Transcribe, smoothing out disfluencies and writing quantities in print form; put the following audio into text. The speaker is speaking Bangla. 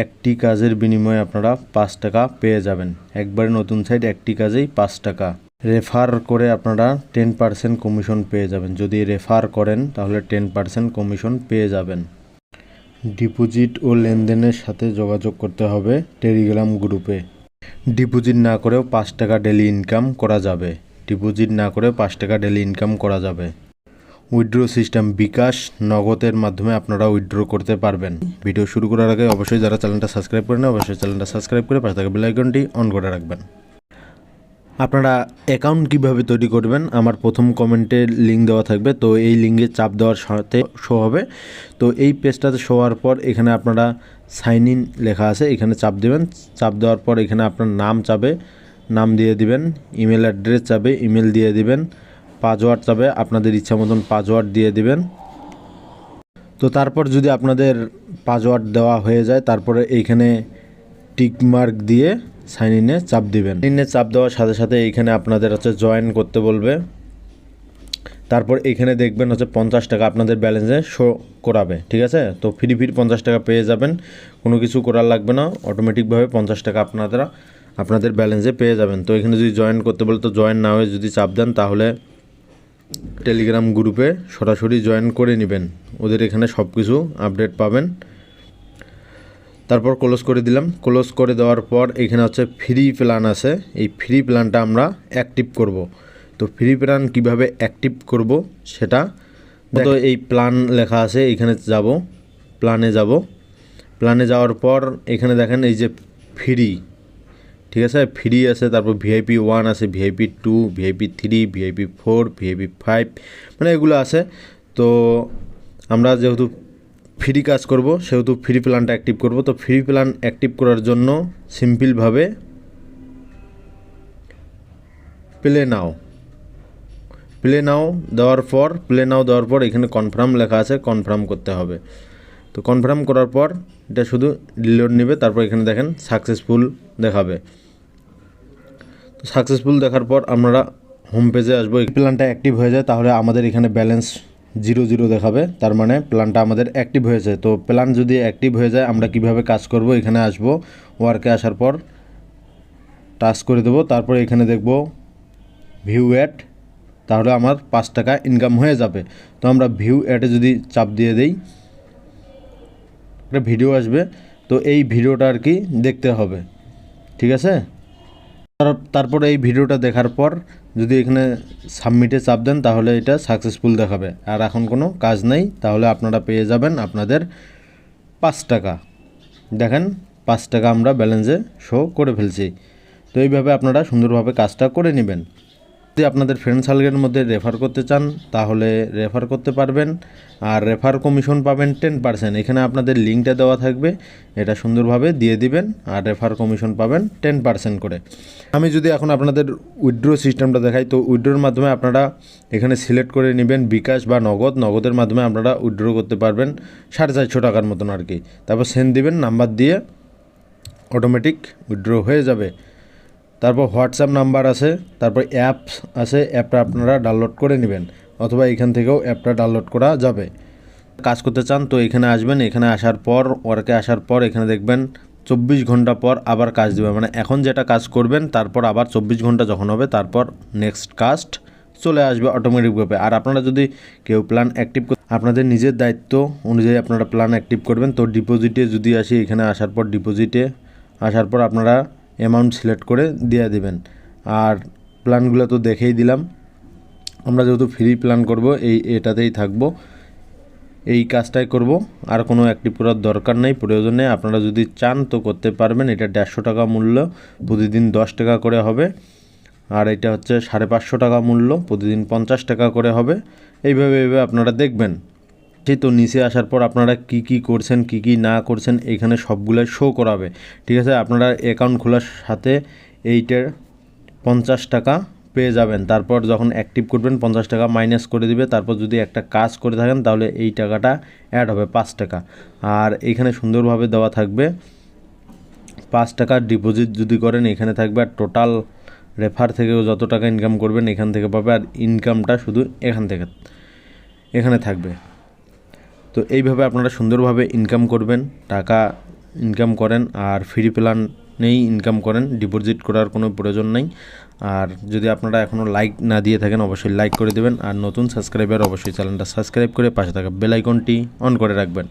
একটি কাজের বিনিময়ে আপনারা 5 টাকা পেয়ে যাবেন। একবারে নতুন সাইট, একটি কাজেই 5 টাকা। রেফার করে আপনারা 10% কমিশন পেয়ে যাবেন। যদি রেফার করেন তাহলে 10% কমিশন পেয়ে যাবেন। ডিপোজিট ও লেনদেনের সাথে যোগাযোগ করতে হবে টেলিগ্রাম গ্রুপে। ডিপোজিট না করেও 5 টাকা ডেলি ইনকাম করা যাবে। ডিপোজিট না করেও 5 টাকা ডেলি ইনকাম করা যাবে। উইথড্র সিস্টেম বিকাশ নগদের মাধ্যমে আপনারা উইথড্র করতে পারবেন। ভিডিও শুরু করার আগে অবশ্যই যারা চ্যানেলটা সাবস্ক্রাইব করেন অবশ্যই চ্যানেলটা সাবস্ক্রাইব করে পাশে থাকা বেল আইকনটি অন করে রাখবেন। আপনারা অ্যাকাউন্ট কিভাবে তৈরি করবেন আমার প্রথম কমেন্টে লিঙ্ক দেওয়া থাকবে, তো এই লিঙ্কে চাপ দেওয়ার সাথে শো হবে। তো এই পেজটাতে শো হওয়ার পর এখানে আপনারা সাইন ইন লেখা আছে, এখানে চাপ দেবেন। চাপ দেওয়ার পর এখানে আপনার নাম চাবে, নাম দিয়ে দিবেন। ইমেল অ্যাড্রেস চাবে, ইমেল দিয়ে দিবেন। পাসওয়ার্ড চাবে, আপনাদের ইচ্ছা মতন পাসওয়ার্ড দিয়ে দিবেন। তো তারপর যদি আপনাদের পাসওয়ার্ড দেওয়া হয়ে যায় তারপরে এইখানে টিক মার্ক দিয়ে সাইন ইনে চাপ দিবেন। সাইন ইনে চাপ দেওয়ার সাথে সাথে এইখানে আপনাদের হচ্ছে জয়েন করতে বলবে। তারপর এইখানে দেখবেন হচ্ছে 50 টাকা আপনাদের ব্যালেন্সে শো করাবে, ঠিক আছে। তো ফ্রি 50 টাকা পেয়ে যাবেন, কোনো কিছু করার লাগবে না, অটোমেটিকভাবে 50 টাকা আপনাদের ব্যালেন্সে পেয়ে যাবেন। তো এখানে যদি জয়েন করতে বলে তো জয়েন না হয়ে যদি চাপ দেন তাহলে টেলিগ্রাম গ্রুপে সরাসরি জয়েন করে নেবেন। ওদের এখানে সব কিছু আপডেট পাবেন। তারপর ক্লোজ করে দিলাম। ক্লোজ করে দেওয়ার পর এখানে হচ্ছে ফ্রি প্ল্যান আছে, এই ফ্রি প্ল্যানটা আমরা অ্যাক্টিভ করব। তো ফ্রি প্ল্যান কিভাবে অ্যাক্টিভ করব সেটা তো এই প্ল্যান লেখা আছে, এখানে যাব, প্ল্যানে যাওয়ার পর এখানে দেখেন এই যে ফ্রি, ঠিক আছে, ফ্রি আছে। তারপর VIP 1 আছে, VIP 2, VIP 3, VIP 4, VIP 5, মানে এগুলো আছে। তো আমরা যেহেতু ফ্রি কাজ করব সেহেতু ফ্রি প্ল্যানটা অ্যাক্টিভ করব। তো ফ্রি প্ল্যান অ্যাক্টিভ করার জন্য সিম্পলভাবে প্লে নাও দেওয়ার পর এখানে কনফার্ম লেখা আছে, কনফার্ম করতে হবে। তো কনফার্ম করার পর এটা শুধু রিলোড নেবে, তারপর এখানে দেখেন সাকসেসফুল দেখাবে। তো সাকসেসফুল দেখার পর আমরা হোম পেজে আসবো। এই প্ল্যানটা অ্যাক্টিভ হয়ে যায় তাহলে আমাদের এখানে ব্যালেন্স 0 দেখাবে, তার মানে প্ল্যানটা আমাদের অ্যাক্টিভ হয়েছে। তো প্ল্যান যদি অ্যাক্টিভ হয়ে যায় আমরা কিভাবে কাজ করব, এখানে আসবো, ওয়ার্কে আসার পর টাচ করে দেবো। তারপর এখানে দেখব ভিউ অ্যাড, তাহলে আমার 5 টাকা ইনকাম হয়ে যাবে। তো আমরা ভিউ অ্যাডে যদি চাপ দিয়ে দেই একটা ভিডিও আসবে, তো এই ভিডিওটা আর কি দেখতে হবে, ঠিক আছে। তারপরে এই ভিডিওটা দেখার পর যদি এখানে সাবমিটে চাপ দেন তাহলে এটা সাকসেসফুল দেখাবে। আর এখন কোনো কাজ নেই, তাহলে আপনারা পেয়ে যাবেন আপনাদের 5 টাকা। দেখেন 5 টাকা আমরা ব্যালেন্সে শো করে ফেলছি। তো এইভাবে আপনারা সুন্দরভাবে কাজটা করে নেবেন। যদি আপনাদের ফ্রেন্ড সার্কেলের মধ্যে রেফার করতে চান তাহলে রেফার করতে পারবেন, আর রেফার কমিশন পাবেন 10%। এখানে আপনাদের লিঙ্কটা দেওয়া থাকবে, এটা সুন্দরভাবে দিয়ে দিবেন আর রেফার কমিশন পাবেন 10% করে। আমি যদি এখন আপনাদের উইথড্র সিস্টেমটা দেখাই, তো উইথড্রোর মাধ্যমে আপনারা এখানে সিলেক্ট করে নেবেন বিকাশ বা নগদের মাধ্যমে আপনারা উইথড্র করতে পারবেন 450 টাকার মতন আর কি। তারপর সেন্ড দিবেন, নাম্বার দিয়ে অটোমেটিক উইথড্র হয়ে যাবে। তারপর হোয়াটসঅ্যাপ নাম্বার আছে, তারপর অ্যাপস আছে, অ্যাপটা আপনারা ডাউনলোড করে নেবেন, অথবা এখান থেকেও অ্যাপটা ডাউনলোড করা যাবে। কাজ করতে চান তো এখানে আসবেন, এখানে আসার পর ওয়ার্কে আসার পর এখানে দেখবেন 24 ঘন্টা পর আবার কাজ দেবে, মানে এখন যেটা কাজ করবেন তারপর আবার 24 ঘন্টা যখন হবে তারপর নেক্সট কাজ চলে আসবে অটোমেটিকভাবে। আর আপনারা যদি কেউ প্ল্যান অ্যাক্টিভ আপনাদের নিজের দায়িত্ব অনুযায়ী আপনারা প্ল্যান অ্যাক্টিভ করবেন। তো ডিপোজিটে যদি আসি, এখানে আসার পর ডিপোজিটে আসার পর আপনারা অ্যামাউন্ট সিলেক্ট করে দিয়ে দিবেন। আর প্ল্যানগুলো তো দেখেই দিলাম, আমরা যেহেতু ফ্রি প্ল্যান করব এটাতেই থাকবো, এই কাজটাই করব, আর কোনো অ্যাক্টিভ করার দরকার নেই, প্রয়োজন নেই। আপনারা যদি চান তো করতে পারবেন। এটা 150 টাকা মূল্য, প্রতিদিন 10 টাকা করে হবে। আর এটা হচ্ছে 550 টাকা মূল্য, প্রতিদিন 50 টাকা করে হবে। এইভাবে আপনারা দেখবেন। তো নিচে আসার পর আপনারা কি করছেন কি না করছেন এখানে সবগুলো শো করাবে, ঠিক আছে। আপনারা অ্যাকাউন্ট খোলার সাথে এইটার 50 টাকা পেয়ে যাবেন। তারপর যখন অ্যাক্টিভ করবেন 50 টাকা মাইনাস করে দিবে। তারপর যদি একটা কাজ করে থাকেন তাহলে এই টাকাটা অ্যাড হবে 5 টাকা। আর এখানে সুন্দরভাবে দেওয়া থাকবে 5 টাকার ডিপোজিট যদি করেন এখানে থাকবে, আর টোটাল রেফার থেকেও যত টাকা ইনকাম করবেন এখান থেকে পাবে, আর ইনকামটা শুধু এখানে থাকবে। তো এইভাবে আপনারা সুন্দরভাবে ইনকাম করবেন, টাকা ইনকাম করেন আর ফ্রি প্ল্যানেই ইনকাম করেন, ডিপোজিট করার কোনো প্রয়োজন নেই। আর যদি আপনারা এখনও লাইক না দিয়ে থাকেন অবশ্যই লাইক করে দেবেন, আর নতুন সাবস্ক্রাইবার অবশ্যই চ্যানেলটা সাবস্ক্রাইব করে পাশে থাকা বেল আইকনটি অন করে রাখবেন।